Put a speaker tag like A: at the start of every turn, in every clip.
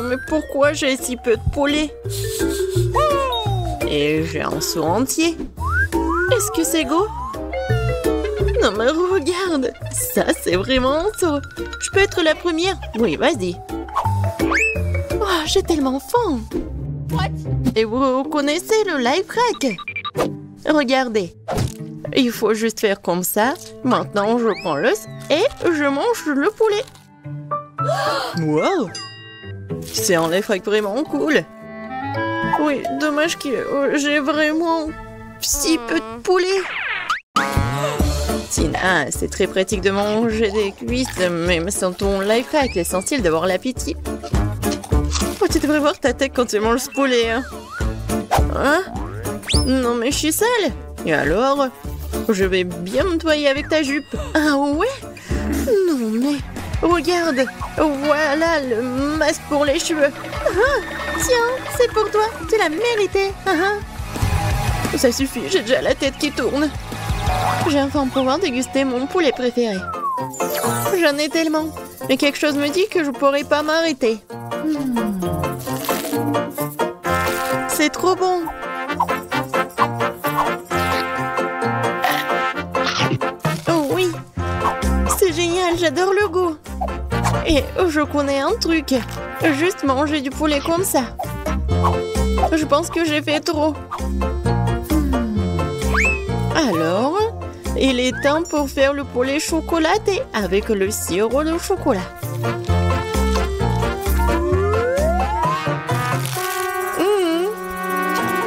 A: mais pourquoi j'ai si peu de poulet? Et j'ai un seau entier. Est-ce que c'est go? Non mais regarde, ça c'est vraiment un seau. Je peux être la première? Oui, vas-y. Oh, j'ai tellement faim. Et vous connaissez le life hack? Regardez. Il faut juste faire comme ça. Maintenant, je prends l'os et je mange le poulet. Wow! C'est un life hack vraiment cool. Oui, dommage que j'ai vraiment si peu de poulet. Tina, c'est très pratique de manger des cuisses, mais sans ton life hack, l'essentiel d'avoir l'appétit. Oh, tu devrais voir ta tête quand tu manges ce poulet. Hein? Non, mais je suis sale. Et alors? Je vais bien me nettoyer avec ta jupe. Ah ouais? Non, mais regarde. Voilà le masque pour les cheveux. Ah, tiens, c'est pour toi. Tu l'as mérité. Ça suffit, j'ai déjà la tête qui tourne. J'ai enfin pouvoir déguster mon poulet préféré. J'en ai tellement. Mais quelque chose me dit que je pourrais pas m'arrêter. C'est trop bon. Oh oui. C'est génial, j'adore le goût. Et je connais un truc. Juste manger du poulet comme ça. Je pense que j'ai fait trop. Alors, il est temps pour faire le poulet chocolaté avec le sirop de chocolat.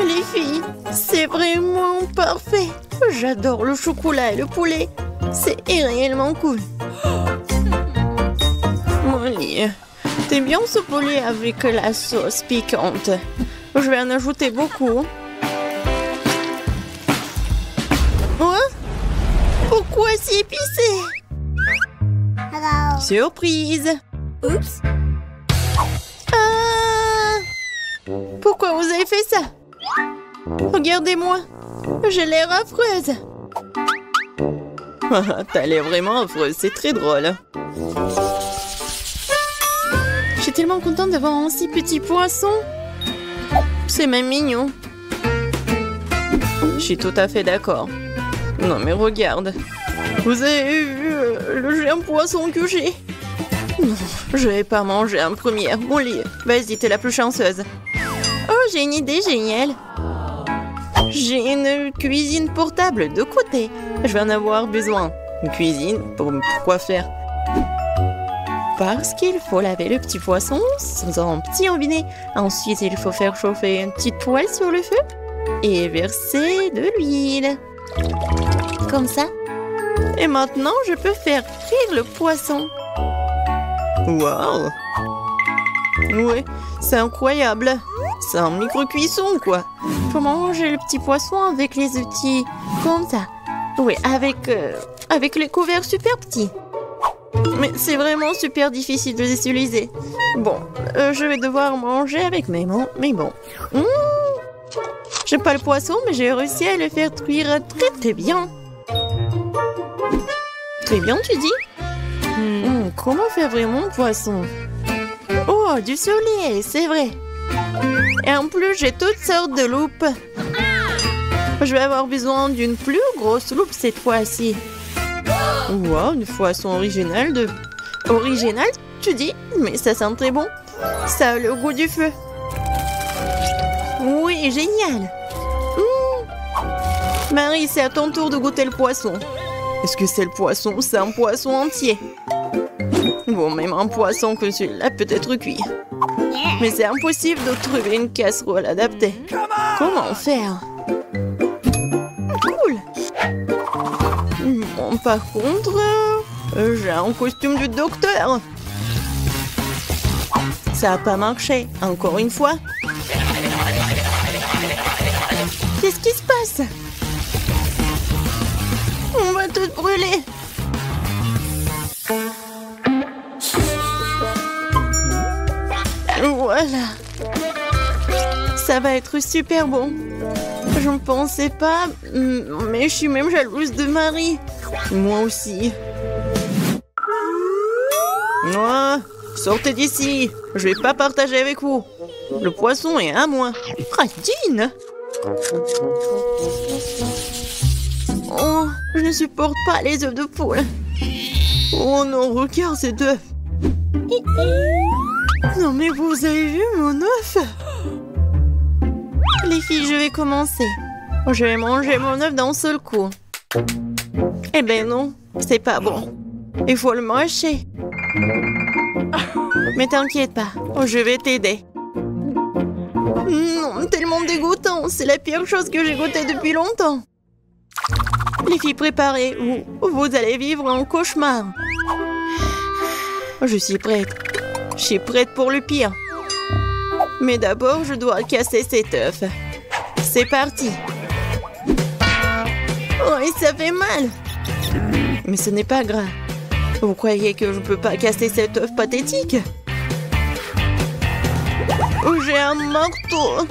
A: Les filles, c'est vraiment parfait. J'adore le chocolat et le poulet. C'est réellement cool. Molly, t'aimes bien ce poulet avec la sauce piquante? Je vais en ajouter beaucoup. Pourquoi si épicé? Hello. Surprise. Oups. Pourquoi vous avez fait ça? Regardez-moi. J'ai l'air affreuse. T'as l'air vraiment affreuse, c'est très drôle. Je suis tellement contente d'avoir un si petit poisson. C'est même mignon. Je suis tout à fait d'accord. Non mais regarde, vous avez vu le géant poisson que j'ai? Non, je vais pas manger en première. Molly, vas-y, t'es la plus chanceuse. Oh, j'ai une idée géniale. J'ai une cuisine portable de côté. Je vais en avoir besoin. Une cuisine, pourquoi faire? Parce qu'il faut laver le petit poisson dans un petit robinet. Ensuite, il faut faire chauffer une petite poêle sur le feu et verser de l'huile. Comme ça. Et maintenant, je peux faire cuire le poisson. Waouh! Oui, c'est incroyable. C'est un micro-cuisson, quoi. Faut manger le petit poisson avec les outils comme ça. Oui, avec les couverts super petits. Mais c'est vraiment super difficile de les utiliser. Bon, je vais devoir manger avec mes mains, mais bon. J'aime pas le poisson, mais j'ai réussi à le faire cuire très très bien. Très bien, tu dis? Comment faire vraiment le poisson? Oh, du soleil, c'est vrai. Et en plus, j'ai toutes sortes de loupes. Je vais avoir besoin d'une plus grosse loupe cette fois-ci. Wow, une poisson originale de... Originale, tu dis? Mais ça sent très bon. Ça a le goût du feu. Oui, génial. Marie, c'est à ton tour de goûter le poisson. Est-ce que c'est le poisson ou c'est un poisson entier? Bon, même un poisson que celui-là peut être cuit. Mais c'est impossible de trouver une casserole adaptée. Comment faire? Cool. Bon, par contre, j'ai un costume du docteur. Ça n'a pas marché, encore une fois. Qu'est-ce qui se passe? On va tout brûler. Voilà. Ça va être super bon. Je ne pensais pas, mais je suis même jalouse de Marie. Moi aussi. Oh, Sortez d'ici. Je vais pas partager avec vous. Le poisson est à moi. Radine. Oh, je ne supporte pas les œufs de poule. Oh non, regarde cet œuf. Non mais vous avez vu mon œuf? Les filles, je vais commencer. Je vais manger mon œuf d'un seul coup. Eh ben non, c'est pas bon. Il faut le mâcher. Mais t'inquiète pas, je vais t'aider. Non, tellement dégoûtant. C'est la pire chose que j'ai goûtée depuis longtemps. Les filles, préparez-vous. Vous allez vivre un cauchemar. Je suis prête. Je suis prête pour le pire. Mais d'abord, je dois casser cet œuf. C'est parti. Oh, et ça fait mal. Mais ce n'est pas grave. Vous croyez que je ne peux pas casser cet œuf pathétique? Oh, j'ai un marteau.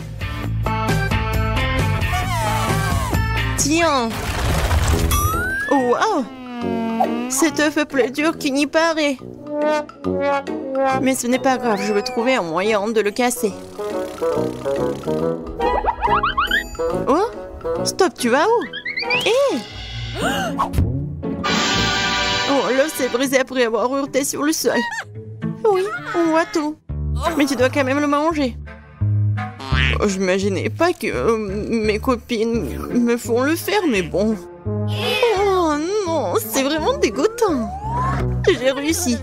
A: Tiens. Oh, wow. Cet œuf est plus dur qu'il n'y paraît. Mais ce n'est pas grave, je vais trouver un moyen de le casser. Oh, stop, tu vas où? Hé! Oh, l'œuf s'est brisé après avoir heurté sur le sol. Oui, on voit tout. Mais tu dois quand même le manger. Oh, je n'imaginais pas que mes copines me font le faire, mais bon. Oh non, c'est vraiment dégoûtant. J'ai réussi.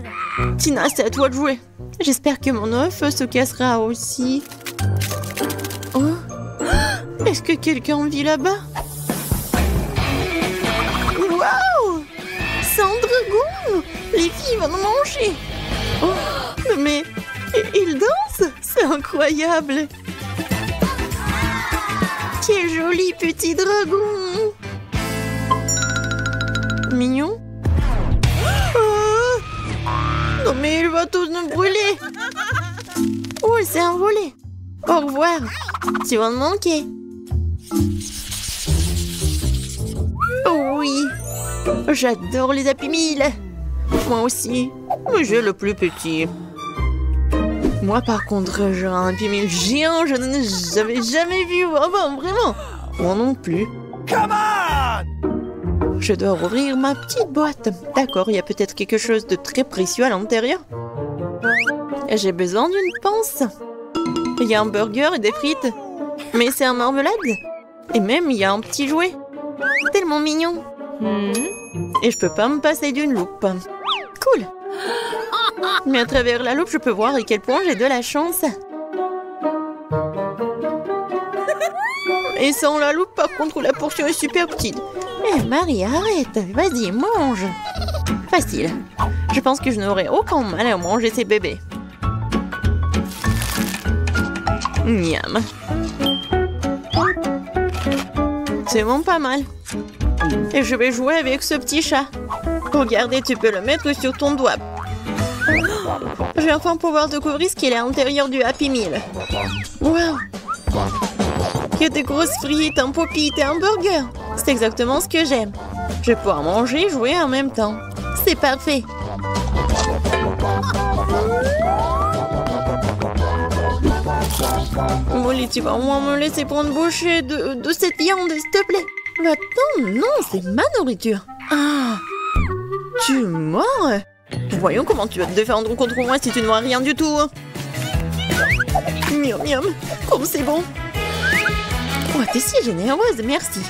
A: Tina, c'est à toi de jouer. J'espère que mon œuf se cassera aussi. Oh, est-ce que quelqu'un vit là-bas? Waouh! C'est un dragon! Les filles vont nous manger! Oh, mais il danse! C'est incroyable! Quel joli petit dragon! Mignon? Oh! Non mais il va tous nous brûler! Oh, il s'est envolé! Au revoir! Tu vas me manquer! Oh oui! J'adore les Happy Meal! Moi aussi, mais j'ai le plus petit. Moi par contre, j'ai un Happy Meal géant, je n'avais jamais vu avant, vraiment! Moi non plus. Come on! Je dois rouvrir ma petite boîte. D'accord, il y a peut-être quelque chose de très précieux à l'intérieur. J'ai besoin d'une pince. Il y a un burger et des frites. Mais c'est un marmelade. Et même, il y a un petit jouet. Tellement mignon. Et je peux pas me passer d'une loupe. Cool. Mais à travers la loupe, je peux voir à quel point j'ai de la chance. Et sans la loupe, par contre, la portion est super petite. Eh Marie, arrête. Vas-y, mange. Facile. Je pense que je n'aurai aucun mal à manger ces bébés. Miam. C'est vraiment pas mal. Et je vais jouer avec ce petit chat. Regardez, tu peux le mettre sur ton doigt. Je vais enfin pouvoir découvrir ce qu'il y a à l'intérieur du Happy Meal. Wow. Il y a des grosses frites, un pop-it et un burger. C'est exactement ce que j'aime. Je vais pouvoir manger et jouer en même temps. C'est parfait. Molly, tu vas au moins me laisser prendre une bouchée de cette viande, s'il te plaît. Attends, non, c'est ma nourriture. Ah, tu es mort? Voyons comment tu vas te défendre contre moi si tu ne vois rien du tout. Miam, miam, comme c'est bon. Oh, t'es si généreuse, merci.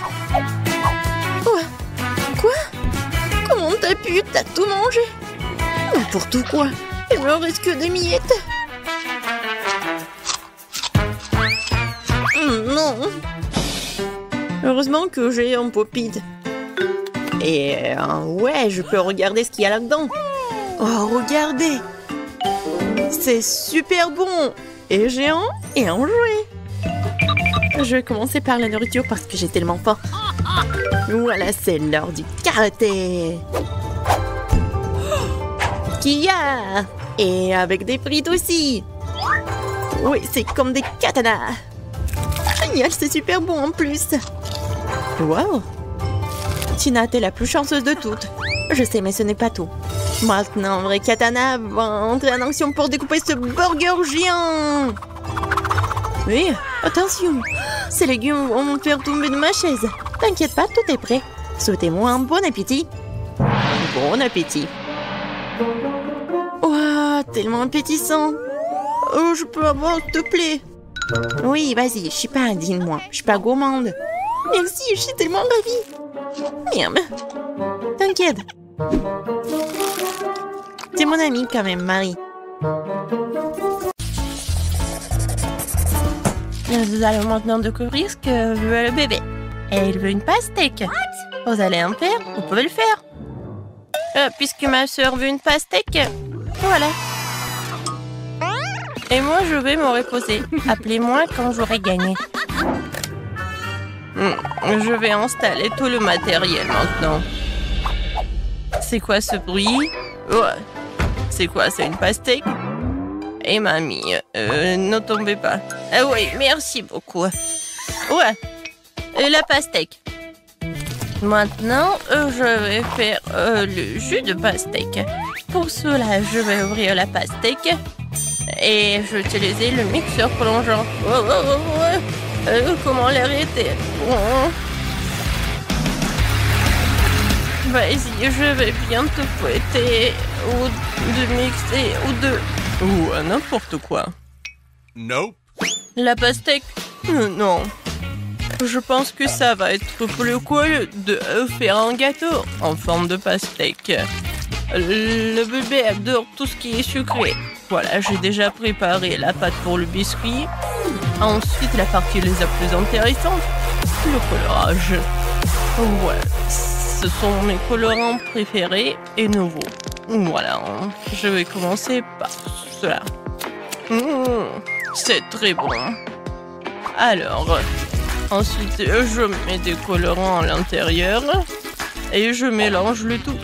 A: Quoi? Comment t'as pu? T'as tout mangé? N'importe quoi. Il me reste que des miettes. Non. Heureusement que j'ai un pop-it. Et ouais, je peux regarder ce qu'il y a là-dedans. Oh, regardez. C'est super bon. Et géant et un jouet. Je vais commencer par la nourriture parce que j'ai tellement faim. Voilà, c'est l'heure du karaté. Kia. Et avec des frites aussi. Oui, c'est comme des katanas. Génial, c'est super bon en plus. Wow. Tina, t'es la plus chanceuse de toutes. Je sais, mais ce n'est pas tout. Maintenant, vrai katana va entrer en action pour découper ce burger géant. Oui, attention, ces légumes vont me faire tomber de ma chaise. T'inquiète pas, tout est prêt. Souhaitez-moi un bon appétit. Bon appétit. Ouah, tellement appétissant. Oh, je peux avoir, s'il te plaît? Oui, vas-y, je suis pas indigne, moi. Je suis pas gourmande. Merci, je suis tellement ravie. Merde. T'inquiète. T'es mon amie quand même, Marie. Nous allons maintenant découvrir ce que veut le bébé. Elle veut une pastèque. Vous allez en faire? Vous pouvez le faire. Puisque ma soeur veut une pastèque, voilà. Et moi, je vais me reposer. Appelez-moi quand j'aurai gagné. Je vais installer tout le matériel maintenant. C'est quoi ce bruit? Ouais. C'est quoi? C'est une pastèque? Et mamie, ne tombez pas. Ah oui, merci beaucoup. Ouais, la pastèque. Maintenant, je vais faire le jus de pastèque. Pour cela, je vais ouvrir la pastèque et je vais utiliser le mixeur plongeant. Comment l'arrêter? Vas-y, je vais bientôt fouetter ou de mixer ou de... Ou n'importe quoi.
B: Nope.
A: La pastèque? Non. Je pense que ça va être plus cool de faire un gâteau en forme de pastèque. Le bébé adore tout ce qui est sucré. Voilà, j'ai déjà préparé la pâte pour le biscuit. Ensuite, la partie la plus intéressante, le colorage. Voilà, ce sont mes colorants préférés et nouveaux. Voilà, je vais commencer par cela. C'est très bon. Alors, ensuite, je mets des colorants à l'intérieur et je mélange le tout.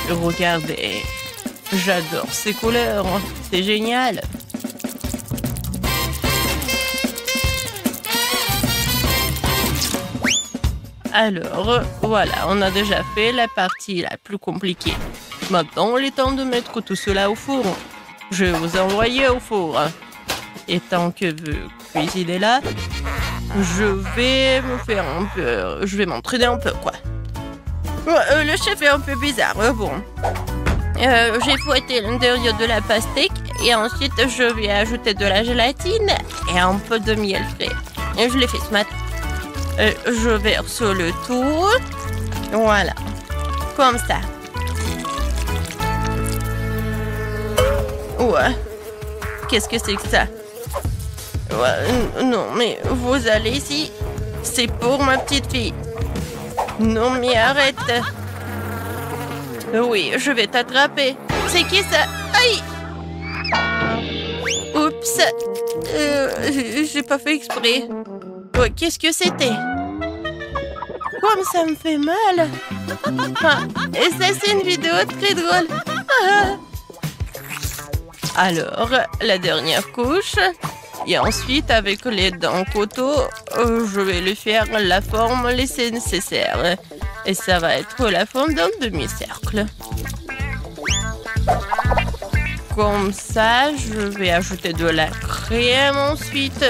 A: Regardez, j'adore ces couleurs, c'est génial. Alors, voilà, on a déjà fait la partie la plus compliquée. Maintenant, il est temps de mettre tout cela au four. Je vais vous envoyer au four. Et tant que vous cuisinez là, je vais me faire un peu... Je vais m'entraîner un peu, quoi. Le chef est un peu bizarre, bon. J'ai fouetté l'intérieur de la pastèque et ensuite je vais ajouter de la gélatine et un peu de miel frais. Et je l'ai fait ce matin. Je verse le tout. Voilà. Comme ça. Ouais. Qu'est-ce que c'est que ça? Ouais, non, mais vous allez ici. C'est pour ma petite fille. Non, mais arrête. Oui, je vais t'attraper. C'est qui ça? Aïe! Oups. J'ai pas fait exprès. Oh, qu'est-ce que c'était? Comme ça me fait mal. Ah, et ça, c'est une vidéo très drôle. Ah. Alors, la dernière couche. Et ensuite, avec les dents couteau, je vais lui faire la forme laissée nécessaire. Et ça va être la forme d'un demi-cercle. Comme ça, je vais ajouter de la crème ensuite.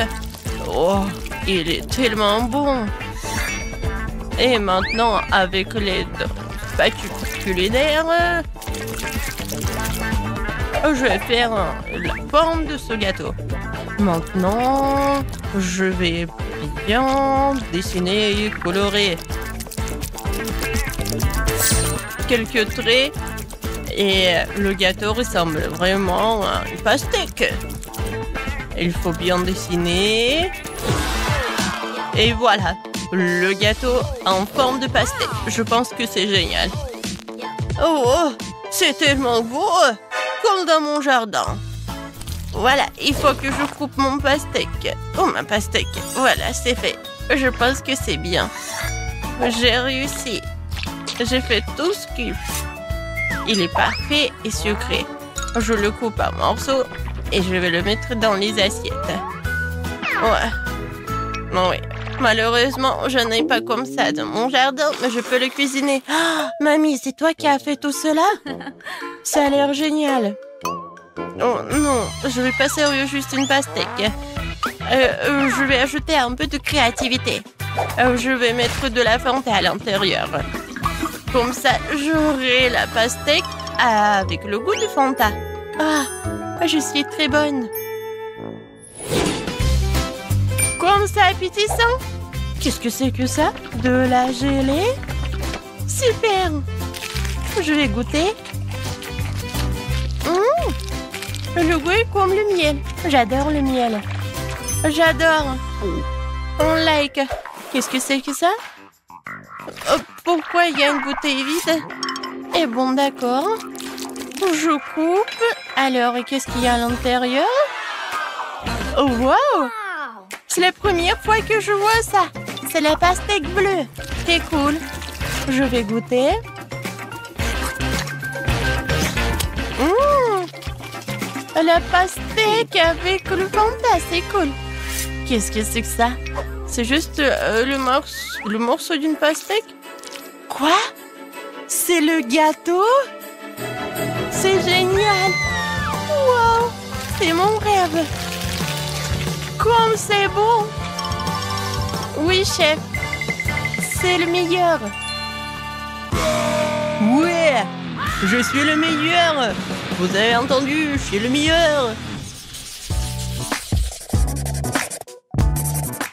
A: Oh, il est tellement bon. Et maintenant, avec les spatules culinaires, je vais faire la forme de ce gâteau. Maintenant, je vais bien dessiner et colorer quelques traits et le gâteau ressemble vraiment à une pastèque. Il faut bien dessiner et voilà, le gâteau en forme de pastèque. Je pense que c'est génial. Oh, c'est tellement beau, comme dans mon jardin. Voilà, il faut que je coupe mon pastèque. Oh, ma pastèque. Voilà, c'est fait. Je pense que c'est bien. J'ai réussi. J'ai fait tout ce qu'il faut. Il est parfait et sucré. Je le coupe en morceaux et je vais le mettre dans les assiettes. Ouais. Oui, Malheureusement, je n'ai pas comme ça dans mon jardin, mais je peux le cuisiner. Ah, mamie, c'est toi qui as fait tout cela? Ça a l'air génial. Oh non, je vais pas servir juste une pastèque. Je vais ajouter un peu de créativité. Je vais mettre de la Fanta à l'intérieur. Comme ça, j'aurai la pastèque avec le goût de Fanta. Ah, je suis très bonne. Comme ça, appétissant. Qu'est-ce que c'est que ça? De la gelée? Super. Je vais goûter. Le goût est comme le miel. J'adore le miel. J'adore. On like. Qu'est-ce que c'est que ça? Pourquoi il y a une bouteille vide? Eh bon, d'accord. Je coupe. Alors, qu'est-ce qu'il y a à l'intérieur? Oh, wow! C'est la première fois que je vois ça. C'est la pastèque bleue. C'est cool. Je vais goûter. La pastèque avec le Fanta, c'est cool. Qu'est-ce que c'est que ça? C'est juste le morceau d'une pastèque? Quoi? C'est le gâteau? C'est génial! Wow! C'est mon rêve! Comme c'est bon! Oui, chef! C'est le meilleur! Ouais! Je suis le meilleur! Vous avez entendu, je suis le meilleur!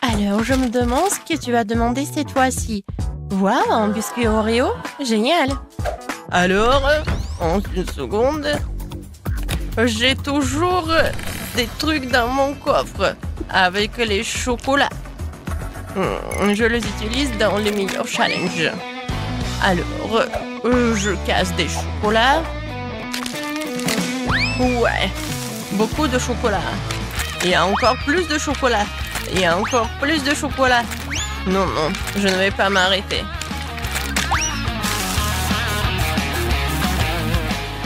A: Alors, je me demande ce que tu vas demander cette fois-ci. Waouh, un biscuit Oreo? Génial! Alors, en une seconde, j'ai toujours des trucs dans mon coffre avec les chocolats. Je les utilise dans les meilleurs challenges. Alors, je casse des chocolats. Ouais, beaucoup de chocolat. Et encore plus de chocolat. Et encore plus de chocolat. Non, non, je ne vais pas m'arrêter.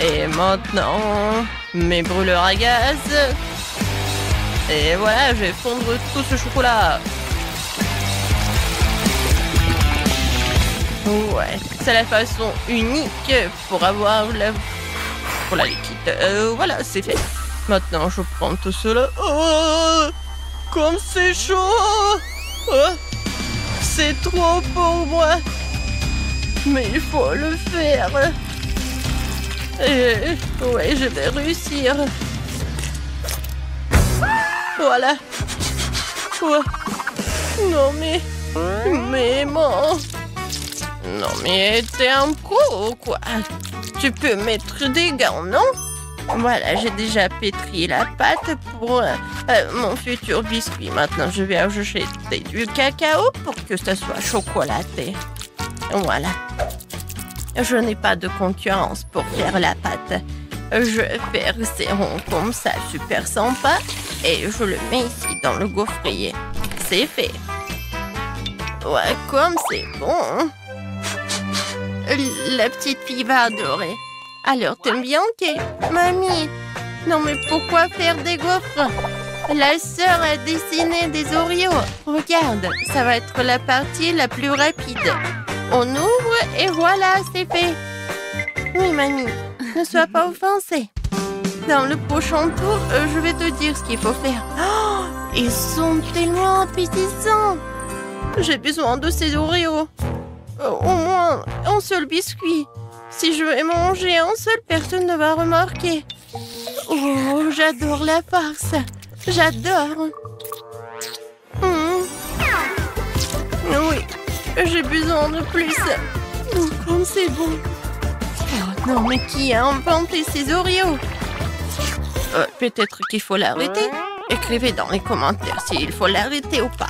A: Et maintenant, mes brûleurs à gaz. Et voilà, je vais fondre tout ce chocolat. Ouais, c'est la façon unique pour avoir la liquide. Voilà, c'est fait. Maintenant, je prends tout cela. Oh, comme c'est chaud! Oh, c'est trop pour moi. Mais il faut le faire. Ouais, je vais réussir. Voilà. Oh. Non, mais bon. Non, mais t'es un pro ou quoi? Tu peux mettre des gants, non? Voilà, j'ai déjà pétri la pâte pour mon futur biscuit. Maintenant, je vais ajouter du cacao pour que ça soit chocolaté. Voilà. Je n'ai pas de concurrence pour faire la pâte. Je vais faire ces ronds comme ça, super sympa. Et je le mets ici dans le gaufrier. C'est fait. Ouais, comme c'est bon. La petite fille va adorer. Alors, t'aimes bien, Kate? Mamie, non mais pourquoi faire des gaufres? La sœur a dessiné des Oreos. Regarde, ça va être la partie la plus rapide. On ouvre et voilà, c'est fait. Oui, mamie, ne sois pas offensée. Dans le prochain tour, je vais te dire ce qu'il faut faire. Oh, ils sont tellement appétissants. J'ai besoin de ces Oreos. Au moins un seul biscuit. Si je vais manger un seul, personne ne va remarquer. Oh, j'adore la farce. J'adore. Oui, j'ai besoin de plus. Oh, comme c'est bon. Oh non, mais qui a inventé ces Oreos? Peut-être qu'il faut l'arrêter. Écrivez dans les commentaires s'il faut l'arrêter ou pas.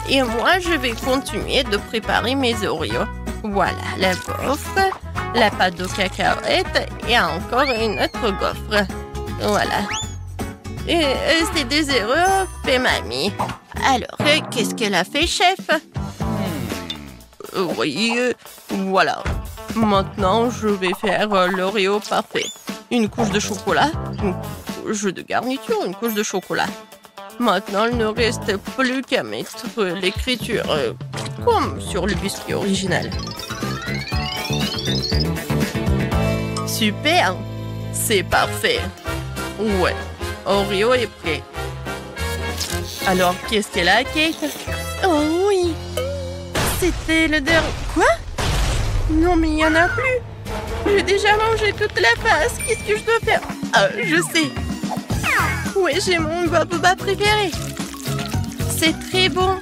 A: Et moi, je vais continuer de préparer mes Oreos. Voilà, la gaufre, la pâte de cacahuètes et encore une autre gaufre. Voilà. Et c'est des erreurs fait mamie. Alors, qu'est-ce qu'elle a fait, chef? Oui, voilà. Maintenant, je vais faire l'Oreo parfait. Une couche de chocolat, une couche de garniture, une couche de chocolat. Maintenant, il ne reste plus qu'à mettre l'écriture comme sur le biscuit original. Super! C'est parfait. Ouais, Oreo est prêt. Alors, qu'est-ce qu'elle a, Kate? Oh oui! C'était le dernier... Quoi? Non, mais il n'y en a plus! J'ai déjà mangé toute la face. Qu'est-ce que je dois faire? Ah, je sais. Ouais, j'ai mon boba préféré. C'est très bon.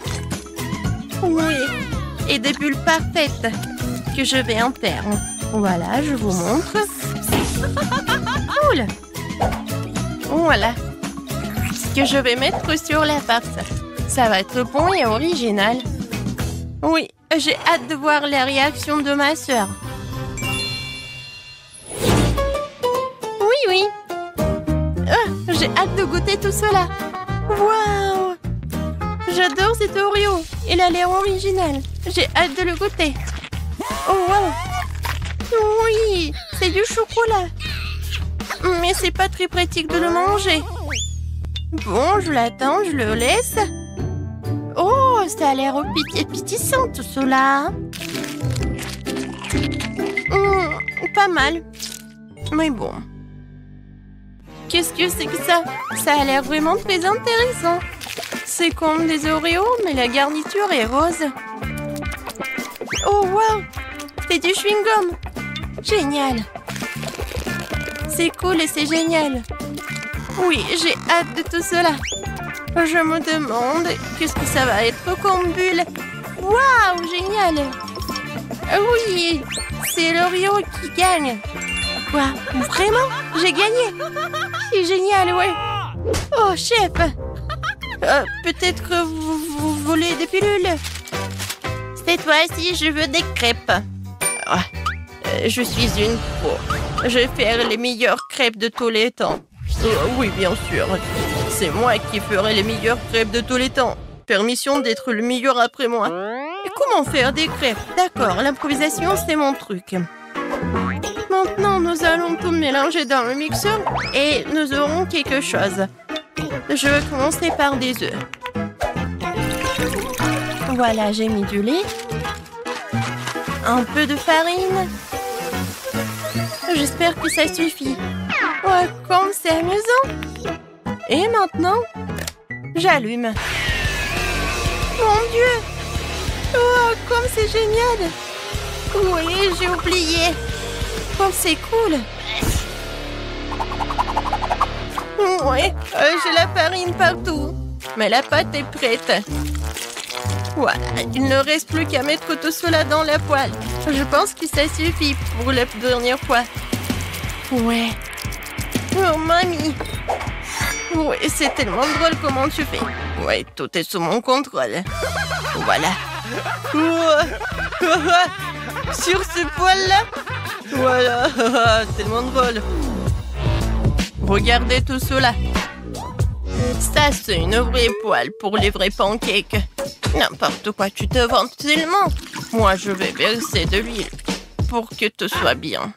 A: Oui. Et des bulles parfaites que je vais en faire. Voilà, je vous montre. Cool. Voilà. Ce que je vais mettre sur la farce. Ça va être bon et original. Oui, j'ai hâte de voir la réaction de ma sœur. Oui. J'ai hâte de goûter tout cela. Waouh! J'adore cet Oreo. Il a l'air original. J'ai hâte de le goûter. Oh, wow! Oui, c'est du chocolat. Mais c'est pas très pratique de le manger. Bon, je l'attends, je le laisse. Oh, ça a l'air pétissant tout cela. Pas mal. Mais bon. Qu'est-ce que c'est que ça? Ça a l'air vraiment très intéressant. C'est comme des Oreos, mais la garniture est rose. Oh, wow! C'est du chewing-gum. Génial. C'est cool et c'est génial. Oui, j'ai hâte de tout cela. Je me demande qu'est-ce que ça va être comme bulle. Waouh, génial. Oui, c'est l'Oreo qui gagne. Quoi? Vraiment? J'ai gagné? C'est génial, ouais. Oh, chef. Peut-être que vous voulez des pilules? Cette fois-ci, je veux des crêpes. Je suis une pro. Je vais faire les meilleures crêpes de tous les temps. Oui, bien sûr. C'est moi qui ferai les meilleures crêpes de tous les temps. Permission d'être le meilleur après moi. Et comment faire des crêpes? D'accord, l'improvisation, c'est mon truc. Maintenant, nous allons tout mélanger dans le mixeur et nous aurons quelque chose. Je vais commencer par des œufs. Voilà, j'ai mis du lait. Un peu de farine. J'espère que ça suffit. Oh, comme c'est amusant. Et maintenant, j'allume. Mon Dieu! Oh, comme c'est génial! Oui, j'ai oublié. Comme c'est cool. Oui, j'ai la farine partout. Mais la pâte est prête. Voilà, il ne reste plus qu'à mettre tout cela dans la poêle. Je pense que ça suffit pour la dernière fois. Ouais. Oh, mamie. Oui, c'est tellement drôle comment tu fais. Oui, tout est sous mon contrôle. Voilà. Sur ce poêle-là. Voilà. Tellement drôle. Regardez tout cela. Ça, c'est une vraie poêle pour les vrais pancakes. N'importe quoi, tu te vantes tellement. Moi, je vais verser de l'huile pour que tout soit bien.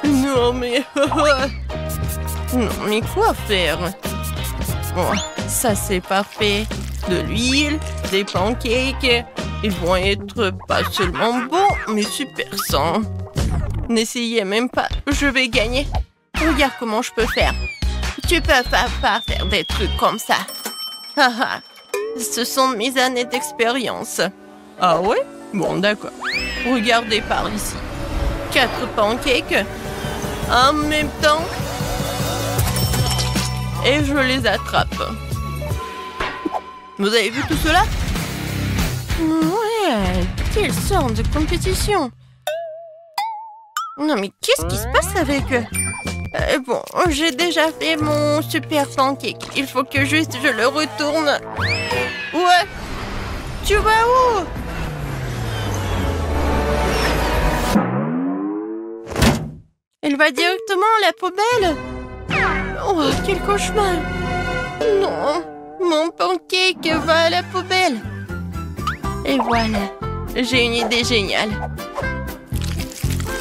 A: Non, mais... non, mais quoi faire? Bon, ça, c'est parfait. De l'huile, des pancakes. Ils vont être pas seulement bons, mais super sains. N'essayez même pas, je vais gagner. Regarde comment je peux faire. Tu peux pas faire des trucs comme ça. Ce sont mes années d'expérience. Ah ouais? Bon, d'accord. Regardez par ici. 4 pancakes en même temps. Et je les attrape. Vous avez vu tout cela? Ouais, quelle sorte de compétition. Non, mais qu'est-ce qui se passe avec eux? Bon, j'ai déjà fait mon super pancake. Il faut que juste je le retourne. Ouais. Tu vas où? Elle va directement à la poubelle. Oh, quel cauchemar. Non, mon pancake va à la poubelle. Et voilà, j'ai une idée géniale.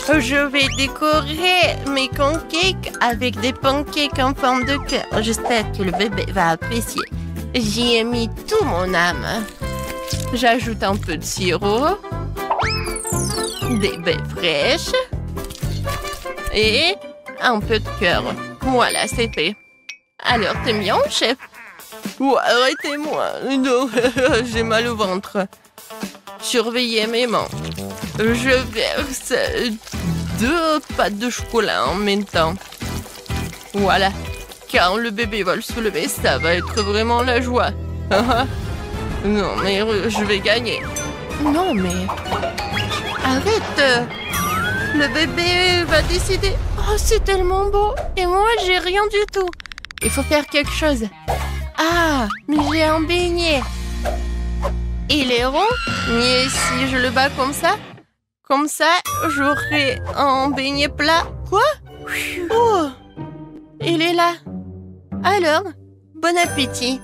B: Je vais décorer mes pancakes avec des pancakes en forme de cœur. J'espère que le bébé va apprécier. J'y ai mis tout mon âme. J'ajoute un peu de sirop, des baies fraîches et un peu de cœur. Voilà, c'est fait. Alors, t'aimes bien, chef? Oh, arrêtez-moi. Non, j'ai mal au ventre. Surveillez mes mains. Je verse 2 pâtes de chocolat en même temps. Voilà. Quand le bébé va le soulever, ça va être vraiment la joie. Non, mais je vais gagner. Non, mais... Arrête. Le bébé va décider. Oh, c'est tellement beau. Et moi, j'ai rien du tout. Il faut faire quelque chose. Ah, mais j'ai un beignet. Il est rond. Mais si je le bats comme ça, j'aurai un beignet plat. Quoi? Oh, il est là. Alors, bon appétit.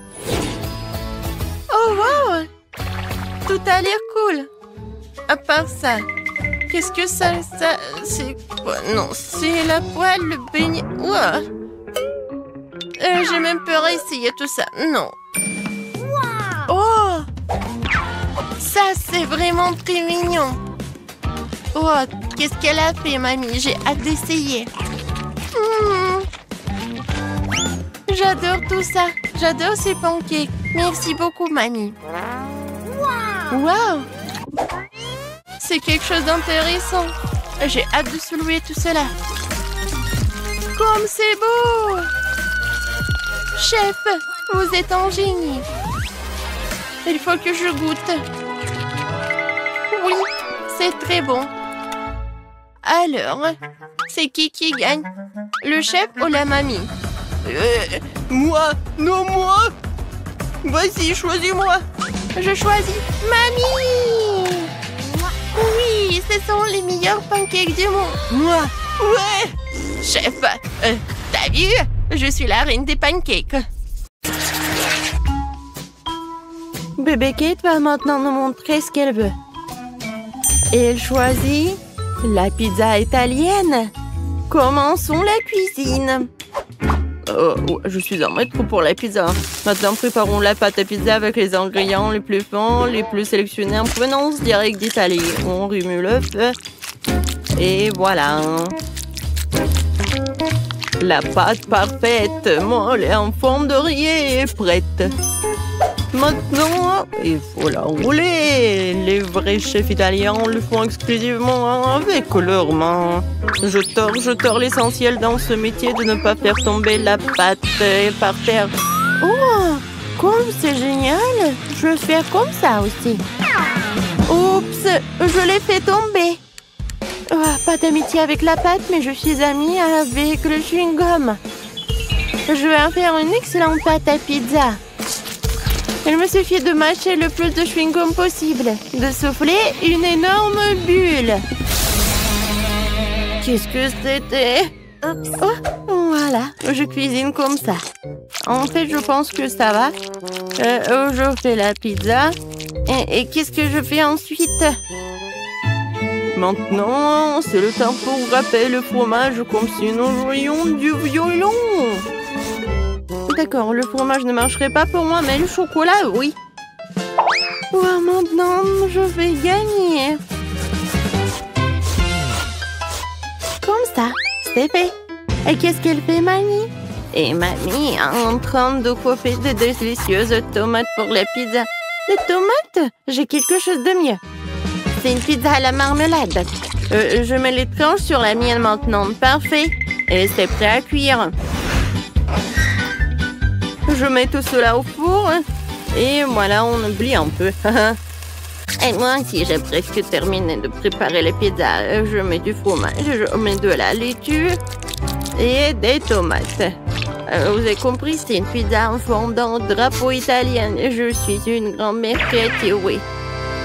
B: Oh, wow. Tout a l'air cool. À part ça, qu'est-ce que ça c'est quoi? Non, c'est la poêle, le beignet. Ouah. J'ai même peur à essayer tout ça. Non. Oh, ça, c'est vraiment très mignon. Oh, qu'est-ce qu'elle a fait, mamie? J'ai hâte d'essayer. J'adore tout ça. J'adore ces pancakes. Merci beaucoup, mamie. Wow! C'est quelque chose d'intéressant. J'ai hâte de soulever tout cela. Comme c'est beau! Chef, vous êtes un génie. Il faut que je goûte. Oui, c'est très bon. Alors, c'est qui gagne? Le chef ou la mamie? Moi! Non, moi! Vas-y, choisis-moi! Je choisis mamie! Oui, ce sont les meilleurs pancakes du monde. Moi? Ouais! Chef, t'as vu? Je suis la reine des pancakes. Bébé Kate va maintenant nous montrer ce qu'elle veut. Et elle choisit la pizza italienne. Commençons la cuisine. Je suis un maître pour la pizza. Maintenant, préparons la pâte à pizza avec les ingrédients les plus fins, les plus sélectionnés en provenance directe d'Italie. On remue le feu. Et voilà. La pâte parfaite, molle et en forme de rillé est prête. Maintenant, il faut la rouler. Les vrais chefs italiens le font exclusivement avec leurs mains. Je tords l'essentiel dans ce métier de ne pas faire tomber la pâte par terre. Oh, comme c'est génial. Je vais faire comme ça aussi. Oups, je l'ai fait tomber. Oh, pas d'amitié avec la pâte, mais je suis amie avec le chewing-gum. Je vais faire une excellente pâte à pizza. Il me suffit de mâcher le plus de chewing-gum possible, de souffler une énorme bulle. Qu'est-ce que c'était? Oh, voilà, je cuisine comme ça. En fait, je pense que ça va. Je fais la pizza. Et qu'est-ce que je fais ensuite? Maintenant, c'est le temps pour râper le fromage comme si nous jouions du violon. D'accord, le fromage ne marcherait pas pour moi, mais le chocolat, oui. Oh, maintenant, je vais gagner. Comme ça, c'est fait. Et qu'est-ce qu'elle fait, mamie? Et mamie est en train de couper de délicieuses tomates pour la pizza. Les tomates? J'ai quelque chose de mieux. C'est une pizza à la marmelade. Je mets les tranches sur la mienne maintenant. Parfait. Et c'est prêt à cuire. Je mets tout cela au four. Et voilà, on oublie un peu. Et moi aussi, j'ai presque terminé de préparer les pizzas. Je mets du fromage, je mets de la laitue et des tomates. Vous avez compris, c'est une pizza en forme d'un drapeau italien. Je suis une grand-mère créative, oui.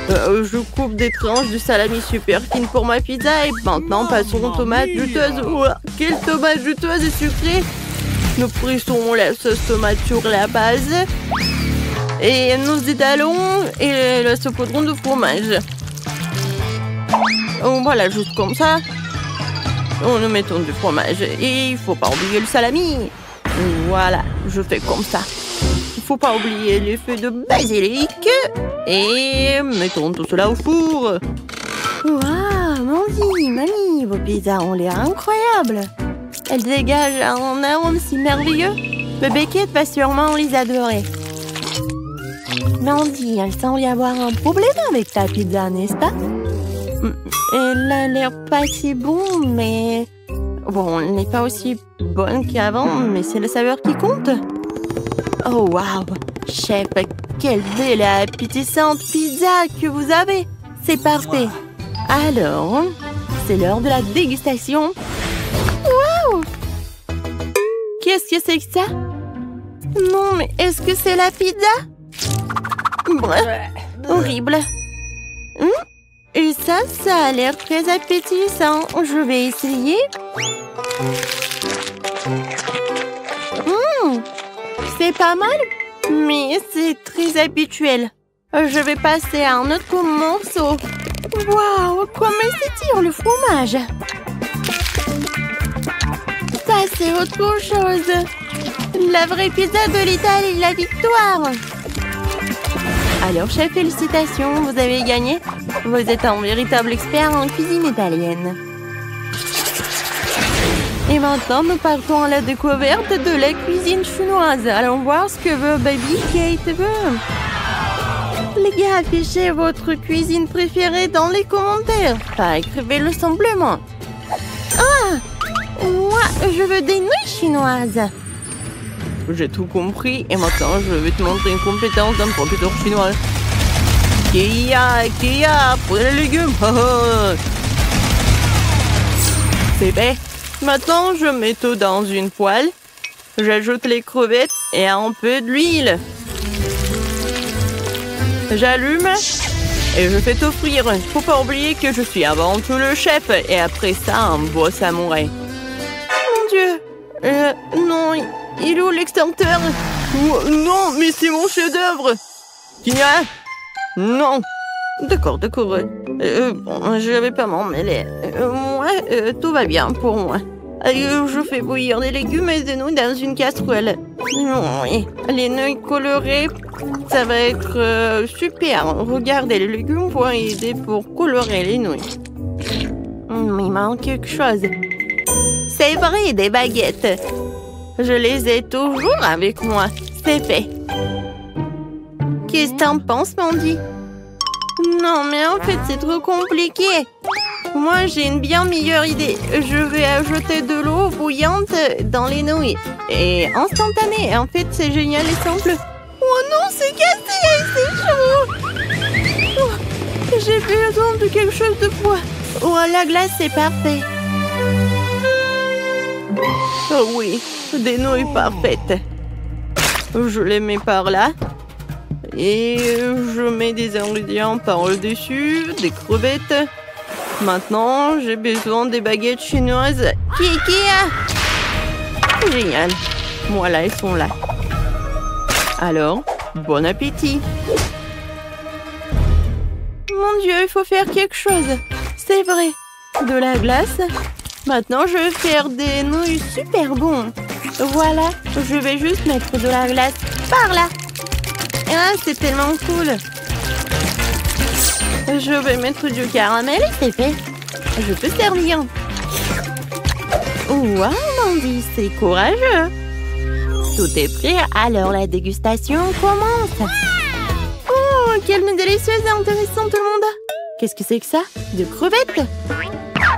B: Je coupe des tranches de salami super fines pour ma pizza. Et maintenant, passons aux tomates juteuses. Ouah, quelle tomate juteuse et sucrée! Nous pressons la sauce tomate sur la base. Et nous étalons et saupoudrons de fromage. Voilà, juste comme ça. nous mettons du fromage et il faut pas oublier le salami. Voilà, je fais comme ça. Il faut pas oublier les feuilles de basilic et mettons tout cela au four.
C: Waouh, Mandy, mamie, vos pizzas ont l'air incroyables. Elles dégagent un arôme si merveilleux. Le Beckett va sûrement les adorer. Mandy, il semble y avoir un problème avec ta pizza, n'est-ce pas? Elle a l'air pas si bon, mais... Bon, elle n'est pas aussi bonne qu'avant, mais c'est la saveur qui compte. Oh, waouh! Chef, quelle belle et appétissante pizza que vous avez! C'est parfait! Alors, c'est l'heure de la dégustation. Waouh! Qu'est-ce que c'est que ça? Non, mais est-ce que c'est la pizza? Horrible! Et ça a l'air très appétissant. Je vais essayer. C'est pas mal, mais c'est très habituel. Je vais passer à un autre morceau. Waouh, comment s'étire le fromage. Ça, c'est autre chose. La vraie pizza de l'Italie, la victoire. Alors, chef, félicitations, vous avez gagné. Vous êtes un véritable expert en cuisine italienne. Et maintenant, nous partons à la découverte de la cuisine chinoise. Allons voir ce que veut Baby Kate veut. Les gars, affichez votre cuisine préférée dans les commentaires. Écrivez-le simplement. Moi, je veux des nouilles chinoises.
B: J'ai tout compris et maintenant je vais te montrer une compétence d'un professeur chinois. Kia, pour les légumes. C'est fait. Maintenant, je mets tout dans une poêle. J'ajoute les crevettes et un peu d'huile. J'allume et je fais tout frire. Faut pas oublier que je suis avant tout le chef et après ça, un beau samouraï.
C: Mon Dieu. Non, il est où l'extincteur?
B: Non, mais c'est mon chef-d'œuvre. Kia? Non. D'accord. Je vais pas m'en mêler. Moi, tout va bien pour moi. Je fais bouillir des légumes et des nouilles dans une casserole. Oui, les nouilles colorées, ça va être super. Regardez, les légumes vont aider pour colorer les nouilles.
C: Il manque quelque chose. C'est vrai, des baguettes. Je les ai toujours avec moi. C'est fait. Qu'est-ce que t'en penses, Mandy? Non, mais en fait, c'est trop compliqué. Moi, j'ai une bien meilleure idée. Je vais ajouter de l'eau bouillante dans les nouilles. Et instantané. En fait, c'est génial et simple. Oh non, c'est cassé, c'est chaud. J'ai besoin de quelque chose de froid. Oh, la glace, c'est parfait.
B: Oh oui, des nouilles parfaites. Je les mets par là. Et je mets des ingrédients par-dessus, des crevettes. Maintenant, j'ai besoin des baguettes chinoises. Génial. Voilà, elles sont là. Alors, bon appétit.
C: Mon Dieu, il faut faire quelque chose. C'est vrai. De la glace. Maintenant, je vais faire des nouilles super bons. Voilà, je vais juste mettre de la glace par là. Ah, c'est tellement cool. Je vais mettre du caramel et c'est fait. Je peux servir. Wow, Mandy, c'est courageux. Tout est prêt, alors la dégustation commence. Oh, quelle délicieuse et intéressante, tout le monde. Qu'est-ce que c'est que ça? De crevettes?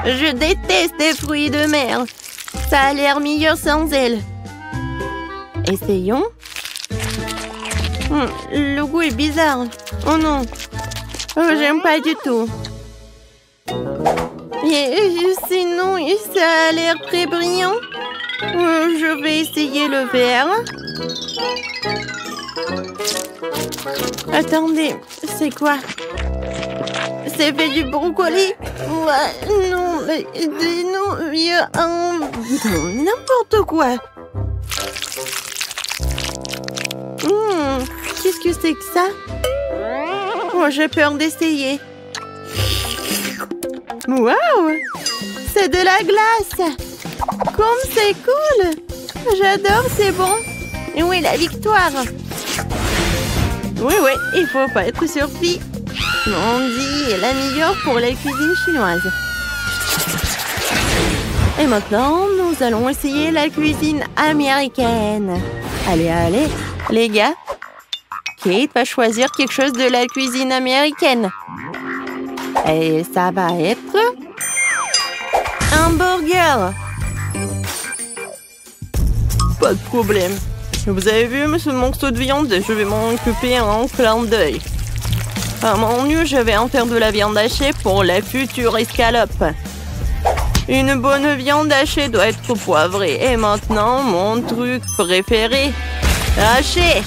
C: Je déteste les fruits de mer. Ça a l'air meilleur sans elles. Essayons. Le goût est bizarre. Oh non. Oh, j'aime pas du tout. Et sinon, ça a l'air très brillant. Je vais essayer le vert. Attendez, c'est quoi? C'est fait du brocoli? Ouais, non, mais non, il y a un... N'importe quoi. Qu'est-ce que c'est que ça? Oh, j'ai peur d'essayer. Waouh! c'est de la glace. Comme c'est cool. J'adore, c'est bon. Et où est la victoire?
B: Oui, il faut pas être surpris.
C: Mandy est la meilleure pour la cuisine chinoise. Et maintenant, nous allons essayer la cuisine américaine. Allez, les gars. Kate va choisir quelque chose de la cuisine américaine. Et ça va être un burger.
B: Pas de problème. Vous avez vu ce morceau de viande? Je vais m'en occuper en clin d'œil. À mon mieux, je vais en faire de la viande hachée pour la future escalope. Une bonne viande hachée doit être poivrée. Et maintenant, mon truc préféré. Haché.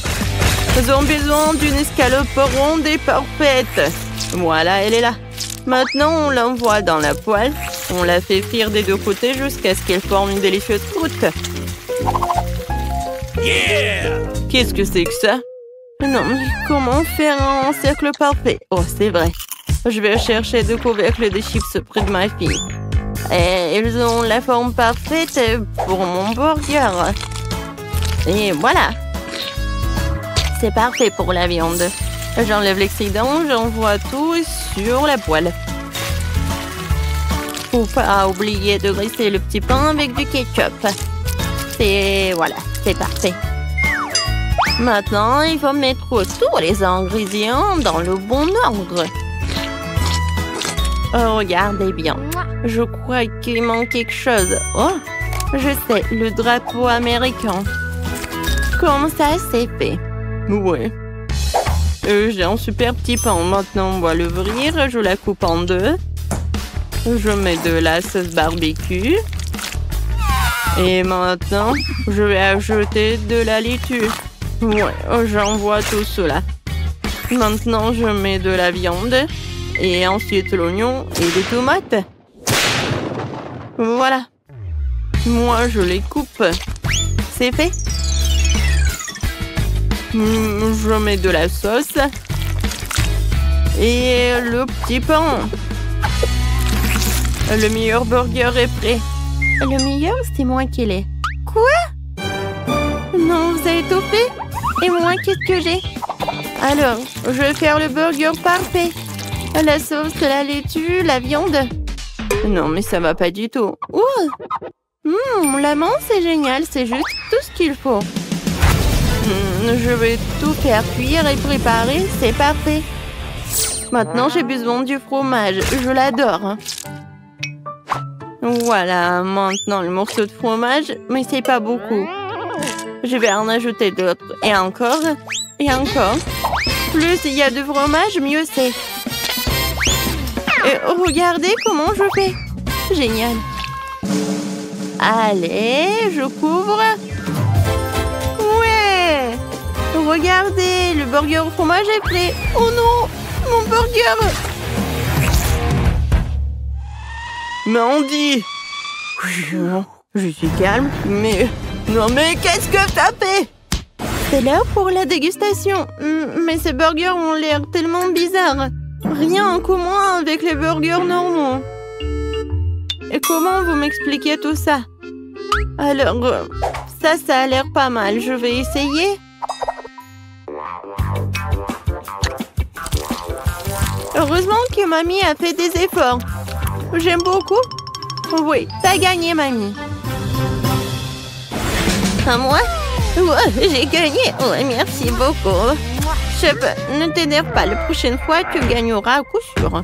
B: Nous avons besoin d'une escalope ronde et parfaite. Voilà, elle est là. Maintenant, on l'envoie dans la poêle. On la fait frire des deux côtés jusqu'à ce qu'elle forme une délicieuse croûte. Yeah! Qu'est-ce que c'est que ça? Non, mais comment faire un cercle parfait? Oh, c'est vrai. Je vais chercher deux couvercles de chips près de ma fille. Et ils ont la forme parfaite pour mon burger. Et voilà. C'est parfait pour la viande. J'enlève l'excédent, j'envoie tout sur la poêle. Faut pas oublier de graisser le petit pain avec du ketchup. Et voilà, c'est parfait. Maintenant, il faut mettre tous les ingrédients dans le bon ordre. Oh, regardez bien. Je crois qu'il manque quelque chose. Oh, je sais, le drapeau américain. Comme ça, c'est fait. Ouais. J'ai un super petit pain. Maintenant, on va l'ouvrir. Je la coupe en deux. Je mets de la sauce barbecue. Et maintenant, je vais ajouter de la laitue. Ouais, j'envoie tout cela. Maintenant, je mets de la viande. Et ensuite l'oignon et des tomates. Voilà. Moi, je les coupe. C'est fait. Je mets de la sauce. Et le petit pain. Le meilleur burger est prêt.
C: Le meilleur, c'est moi qui l'ai. Quoi? Non, vous avez tout fait? Et moi, qu'est-ce que j'ai? Alors, je vais faire le burger parfait. La sauce, la laitue, la viande.
B: Non, mais ça va pas du tout.
C: Ouh! La menthe, c'est génial. C'est juste tout ce qu'il faut.
B: Je vais tout faire cuire et préparer. C'est parfait. Maintenant, j'ai besoin du fromage. Je l'adore. Voilà, maintenant le morceau de fromage, mais c'est pas beaucoup. Je vais en ajouter d'autres. Et encore. Et encore. Plus il y a de fromage, mieux c'est. Et regardez comment je fais. Génial. Allez, je couvre. Ouais. Regardez, le burger au fromage est prêt. Oh non, mon burger. Mandy. Je suis calme, mais... Non, mais qu'est-ce que t'as fait?
C: C'est l'heure pour la dégustation. Mais ces burgers ont l'air tellement bizarres. Rien en commun avec les burgers normaux.
B: Et comment vous m'expliquez tout ça? Alors, ça a l'air pas mal. Je vais essayer. Heureusement que mamie a fait des efforts. J'aime beaucoup. Oui, t'as gagné, mamie.
C: À moi? Ouais, j'ai gagné. Ouais, merci beaucoup.
B: Chef, ne t'énerve pas. La prochaine fois, tu gagneras à coup sûr.